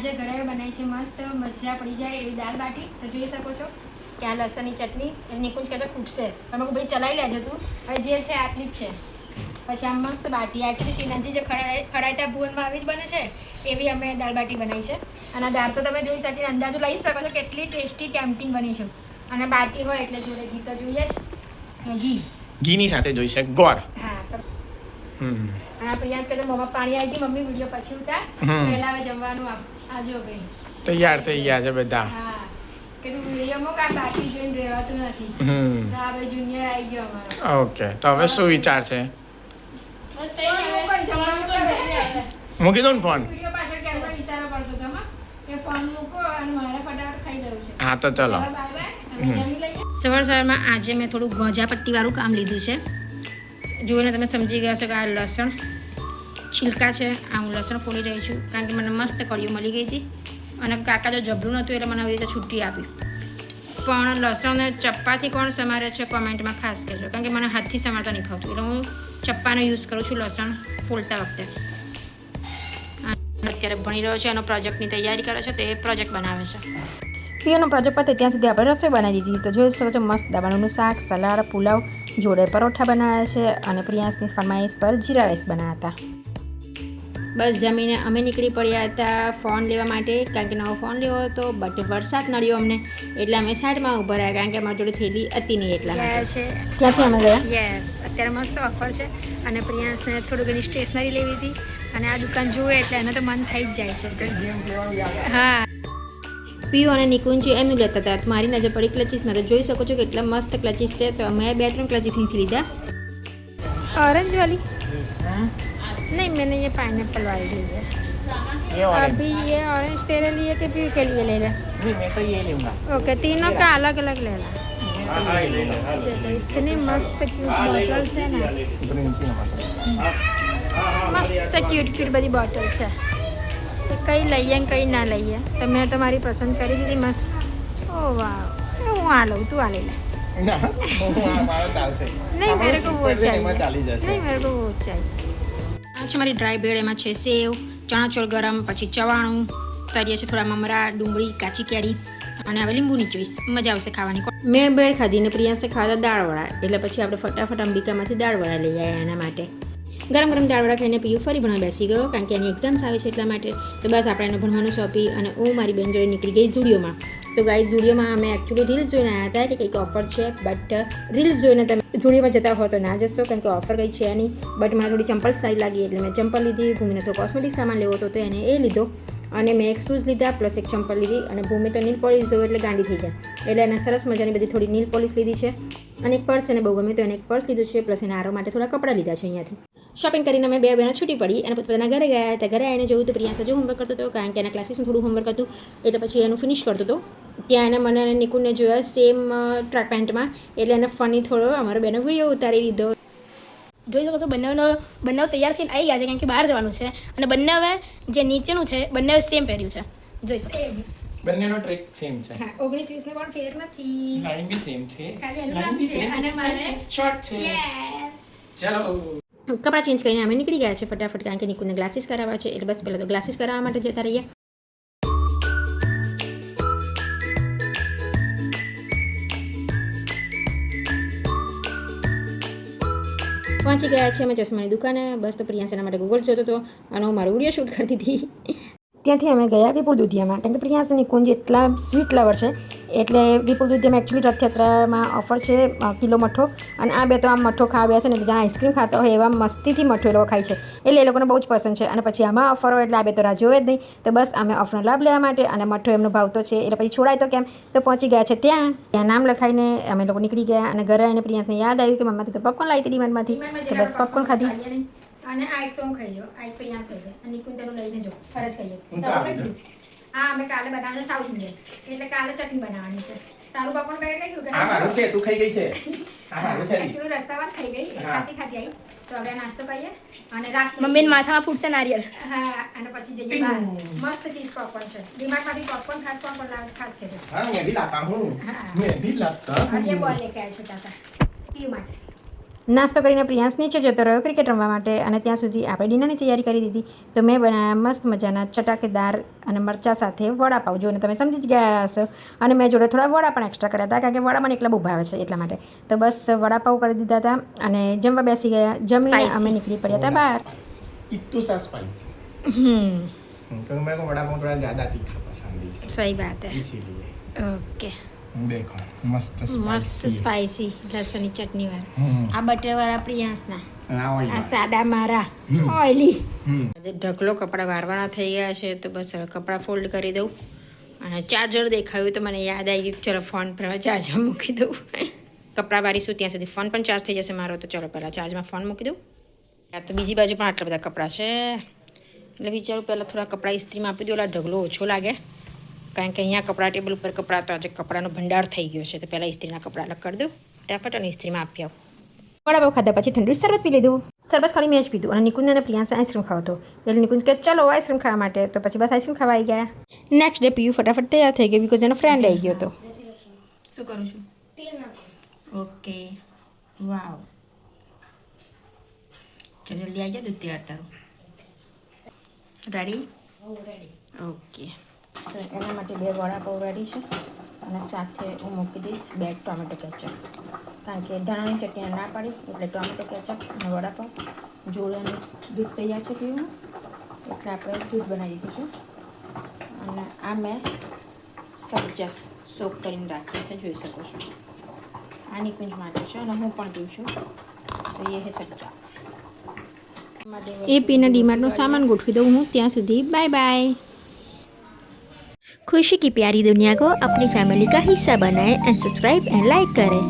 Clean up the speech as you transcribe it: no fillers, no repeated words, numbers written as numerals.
આજે ઘરે બનાવી છે મસ્ત મજા પડી જાય એવી દાળ બાટી. તો જોઈ શકો છો કે આ લસણની ચટણી નિકુંજ કહે છે ખૂટશે, તમે ભાઈ ચલાવી લેજો તું, હવે જે છે આટલી જ છે. પછી આમ મસ્ત બાટી આખી શ્રીનાથજી જે ખડાયતા ભુવનમાં આવી જ બને છે એવી અમે દાળ બાટી બનાવી છે. અને દાળ તો તમે જોઈ શકીને અંદાજો લઈ શકો છો કેટલી ટેસ્ટી ટેમ્પટિંગ બની છે. અને બાટી હોય એટલે જોડે ઘી તો જોઈએ જ, ઘીની સાથે જોઈશે ગોળ. હા. અને પ્રિયાંશ કહે છે મોમાં પાણી આવી ગયું, મમ્મી વિડીયો પછી ઉતાર, પહેલા હવે જમવાનું આજો ભાઈ. તૈયાર થઈ ગયા છે બધા. હા કે તું વિડીયો મોક, આ બાકી જોઈને રહેવાતું નથી. તો આ ભાઈ જુનિયર આવી ગયો અમારો. ઓકે, તો હવે શું વિચાર છે? મૂકી દો ને ફોન. વિડીયો પાછળ કેમેરો ઈશારો કરતો હતો કે ફોન મૂકો અને મારે ફટાફટ ખાઈ જવું છે. હા તો ચલો. સવાર સવારમાં આજે મેં થોડું ગોજા પટ્ટીવાળું કામ લીધું છે. જોઈને તમે સમજી ગયા છો કે આ લસણ છિલકા છે. આ હું લસણ ફોડી રહી છું કારણ કે મને મસ્ત કળીઓ મળી ગઈ હતી અને કાકા જો જબરું નહોતું એટલે મને આવી રીતે છૂટી આપી. પણ લસણ ચપ્પાથી કોણ સમારે છે કોમેન્ટમાં ખાસ કહેજો, કારણ કે મને હાથથી સમારતા નહીં ફાવતું, એટલે હું ચપ્પાનો યુઝ કરું છું લસણ ફોલતા વખતે. અત્યારે ભણી રહ્યો છે, એનો પ્રોજેક્ટની તૈયારી કરે છે, તો એ પ્રોજેક્ટ બનાવે છે. પીઓનો પ્રોજેક્ટ પતે ત્યાં સુધી આપણે રસોઈ બનાવી દીધી. તો જોઈ શકો છો મસ્ત દાબાનું શાક, સલાડ, પુલાવ, જોડે પરોઠા બનાવ્યા છે અને પ્રિયાંશની ફરમાઈશ પર જીરા રાઈસ બનાવ્યા હતા. બસ જમીને અમે નીકળી પડ્યા હતા ફોન લેવા માટે, કારણ કે નવો ફોન લેવો હતો, બટ વરસાદ નડ્યો અમને એટલે અમે સાઈડમાં ઊભા રહ્યા, કારણ કે અમારી જોડે થેલી હતી નહીં એટલા માટે. ત્યાંથી અમે ગયા. યસ, અત્યારે મસ્ત ઓફર છે અને પ્રિયાંશને થોડી ઘણી સ્ટેશનરી લેવી હતી અને આ દુકાન જુએ એટલે એને તો મન થઈ જ જાય છે. હા, પીઓ અને નિકુંજ એમનું લેતા હતા. મારી નજર પડી ક્લચીસમાં, તો જોઈ શકો છો કેટલા મસ્ત ક્લચીસ છે. તો અમે 2-3 ક્લચીસ અહીંથી લીધા. ऑरेंज वाली नहीं, मैंने ये पाइनएप्पल वाली ली है. अभी ये ऑरेंज तेरे लिए कि पी के लिए ले ले? मैं तो ये लूंगा. ओके, तीनों का अलग अलग ले ला. इतनी मस्त क्यूट बोटल છે ને, મસ્ત ક્યુટ ક્યુટ બધી બોટલ છે. કઈ લઈએ ને કઈ ના લઈએ, તો મેં તમારી પસંદ કરી દીધી મસ્ત. ઓ વાહ, હું આ લઉં, તું આ લઈ લે. નહીં, મેરે કો વો ચાહીએ. નહીં, મેરે કો વો ચાહીએ. આ છે મારી ડ્રાય બ્રેડ, એમાં છે સેવ, ચણાચોળ ગરમ, પછી ચવાણું, તરીએ છે થોડા મમરા, ડુંગળી, કાચી કેરી અને હવે લીંબુની ચોઈસ. મજા આવશે ખાવાની. મેં બ્રેડ ખાધી ને પ્રિયાંશે ખાધા દાળવડા, એટલે પછી આપણે ફટાફટ અંબિકામાંથી દાળવડા લઈ આવ્યા એના માટે. ગરમ ગરમ દાળવડા ખાઈને પીયું ફરી ભણવા બેસી ગયો, કારણ કે એની એક્ઝામ્સ આવે છે એટલા માટે. તો બસ આપણે એને ભણવાનું સોંપી અને હું મારી બેન જોડે નીકળી ગઈ ઝુડિયોમાં. તો ગાઈઝ ઝુડિયોમાં અમે એકચ્યુઅલી રીલ્સ જોઈને આવ્યા હતા કે કંઈક ઓફર છે, બટ રીલ્સ જોઈને તમે ઝુડિયોમાં જતા હો તો ના જશો, કારણ કે ઓફર કંઈ છે નહીં. બટ મને થોડી ચંપલ સારી લાગી એટલે મેં ચંપલ લીધી. ભૂમિને થોડો કોસ્મેટિક સામાન લેવો હતો તો એને એ લીધો અને મેં એક શૂઝ લીધા પ્લસ એક ચંપલ લીધી. અને ભૂમિ તો નીલ પોલિશ જોવે એટલે ગાંડી થઈ જાય, એટલે એને સરસ મજાની બધી થોડી નીલ પોલિશ લીધી છે અને એક પર્સ એને બહુ ગમ્યું તો એને એક પર્સ લીધું છે, પ્લસ એને આરો માટે થોડા કપડાં લીધા છે અહીંયાથી. શોપિંગ કરીને અમે 2 બહેનો છૂટી પડી અને પોતાના ઘરે ગયા હતા. ઘરે આવીને જોયું તો પ્રિયાંશ હજુ હોમવર્ક કરતો હતો, કારણ કે એના ક્લાસીસનું થોડું હોમવર્ક હતું એટલે પછી એનું ફિનિશ કરતો હતો. ત્યાં એને મને અને નિકુંજને જોયા સેમ ટ્રેક પેન્ટમાં, એટલે એને ફની થોડો અમારો બેનો વિડીયો ઉતારી લીધો. જોઈ શકો છો બંને તૈયાર થઈને આવી ગયા છે, કારણ કે બહાર જવાનું છે અને બંને હવે જે નીચેનું છે બંને સેમ પહેર્યું છે. જોઈ શકો બંનેનો ટ્રેક સેમ છે. હા, 19-20 ને પણ ફેર નથી. લાઈન બી સેમ છે, ખાલી એનું નામ છે અને મારે શોર્ટ છે. યસ. ચલો કપડાં ચેન્જ કરીને અમે નીકળી ગયા છે ફટાફટ, કારણ કે નિકુંજને ગ્લાસીસ કરાવવા છે. એટલે બસ પહેલાં તો ગ્લાસીસ કરાવવા માટે જતા રહીએ. પહોંચી ગયા છે અમે ચશ્માની દુકાને. બસ તો પ્રિયાંશ એના માટે ગૂગલ જોતો હતો અને હું મારો વિડીયો શૂટ કરતી હતી. ત્યાંથી અમે ગયા વિપુલ દુધિયામાં, કારણ કે પ્રિયાંશ અને નિકુંજ એટલા સ્વીટ લવર છે એટલે વિપુલ દુધિયામાં એકચ્યુઅલી રથયાત્રામાં ઓફર છે કિલો મઠો, અને આ બે તો આમ મઠો ખાવ્યા છે ને જ્યાં આઈસ્ક્રીમ ખાતા હોય એવા મસ્તીથી મઠો એ લોકો ખાય છે, એટલે એ લોકોને બહુ જ પસંદ છે. અને પછી આમાં ઓફર હોય એટલે આ બે તો રાહ જોવે જ નહીં. તો બસ અમે ઓફરનો લાભ લેવા માટે અને મઠો એમનો ભાવ તો છે એટલે પછી છોડાય તો કેમ, તો પહોંચી ગયા છે ત્યાં નામ લખાઈને અમે લોકો નીકળી ગયા. અને ઘરે આવીને પ્રિયાંશને યાદ આવ્યું કે મમ્માથી તો પોપકોર્ન લાવી હતી ડીમાર્ટમાંથી, તો બસ પોપકોર્ન ખાધી. અને આ એક તો હું ખાઈ લો, આ એક પ્રિયાંશ ખાઈ છે અને નિકુંજ તેનું લઈને જો ફરજ ખાઈએ. હા, અમે કાલે બનાવવાનું સાઉથ ઇન્ડિયન, એટલે કાલે ચટણી બનાવવાની છે. તારું પાપડ બેગ લઈ ગયું કે આ મારું છે, તું ખાઈ ગઈ છે. આ મારું છે. એકચ્યુઅલી રસ્તામાં જ ખાઈ ગઈ, ખાતી આવી. તો હવે નાસ્તો કરીએ અને રાસ મમ્મીને માથામાં ફૂટશે નારિયેળ. હા, અને પછી જઈએ બહાર. મસ્ત ચીઝ પોપકોર્ન છે, ડીમાર્ટમાંથી પોપકોર્ન ખાસ ખેજો. હા, मैं भी लाता हूँ. हाँ. मैं भी लाता और ये हूँ. बॉल लेके आए छोटा सा पीयू માટે. નાસ્તો કરીને પ્રિયાંશ નીચે જતો રહ્યો ક્રિકેટ રમવા માટે અને ત્યાં સુધી આપણે ડિનરની તૈયારી કરી દીધી તો મેં બનાવ્યા મસ્ત મજાના ચટાકેદાર અને મરચાં સાથે વડાપાવ જોઈને તમે સમજી જ ગયા હશો અને મેં જોડે થોડા વડા પણ એક્સ્ટ્રા કર્યા હતા કારણ કે વડા મને એકલા બહુ ભાવે છે એટલા માટે તો બસ વડાપાવ કરી દીધા હતા અને જમવા બેસી ગયા જમીને અમે નીકળી પડ્યા હતા બહાર इतू सा स्पाइसी क्योंकि मेरे को वड़ा पाव थोड़ा ज़्यादा तीखा पसंद है સહી વાત હે इसीलिए ઓકે देखो मस्त મસ્ત સ્પાઇસી લસણની ચટણી વાળા આ બટરવાળા પ્રિયાંશના स्पाइसी આ સાદા મારા ઓઇલી ઢગલો કપડાં વારવાના થઈ ગયા છે તો બસ હવે કપડાં ફોલ્ડ કરી દઉં અને ચાર્જર દેખાયું તો મને યાદ આવી ગયું ચલો ફોન પર ચાર્જર મૂકી દઉં કપડાં વારીશું ત્યાં સુધી ફોન પણ ચાર્જ થઈ જશે મારો તો ચલો પહેલાં ચાર્જમાં ફોન મૂકી દઉં આ તો બીજી બાજુ પણ આટલા બધા કપડાં છે એટલે વિચારું પહેલાં થોડા કપડાં ઇસ્ત્રીમાં આપી દઉં એટલે ઢગલો ઓછો લાગે કારણ કે અહીંયા કપડાં ટેબલ ઉપર કપડાં તો આજે કપડાનો ભંડાર થઈ ગયો છે તો પહેલાં ઇસ્ત્રીના કપડાં અલગ કરી દઉં ફટાફટ અને ઇસ્ત્રીમાં આપી આવું વડાપાવ ખાધા પછી ઠંડુ શરબત પી લીધું શરબત ખાલી મેં જ પીધું અને નિકુંજ અને પ્રિયાંશ આઈસ્ક્રીમ ખાવતો એટલે નિકુંજ કે ચલો આઈસ્ક્રીમ ખાવા માટે તો પછી બસ આઈસ્ક્રીમ ખાવા આવી ગયા નેક્સ્ટ ડે પીયું ફટાફટ તૈયાર થઈ ગયો બિકોઝ એનો ફ્રેન્ડ આવી ગયો હતો શું કરું છું ઓકે વાવ ચાલ જલ્દી આવી જાય દૂધ તૈયાર તારું રેડી ઓકે તો એના માટે 2 વડાપાવ રેડી છે અને સાથે હું મૂકી દઈશ 2 ટોમેટો કેચઅપ કારણ કે ધાણાની ચટણી ના પાડી એટલે ટોમેટો કેચઅપ અને વડાપાવ જોડે દૂધ તૈયાર છે પીવું એટલે આપણે દૂધ બનાવી દીધું છે અને આ મેં સબ્જા સોક કરીને રાખી છે જોઈ શકો છો આ નિકુંજ માટે છે અને હું પણ પીઉં છું તો એ હે સબ્જા એ પીને ડીમાર્ટનો સામાન ગોઠવી દઉં હું ત્યાં સુધી બાય બાય खुशी की प्यारी दुनिया को अपनी फैमिली का हिस्सा बनाएं एंड सब्सक्राइब एंड लाइक करें।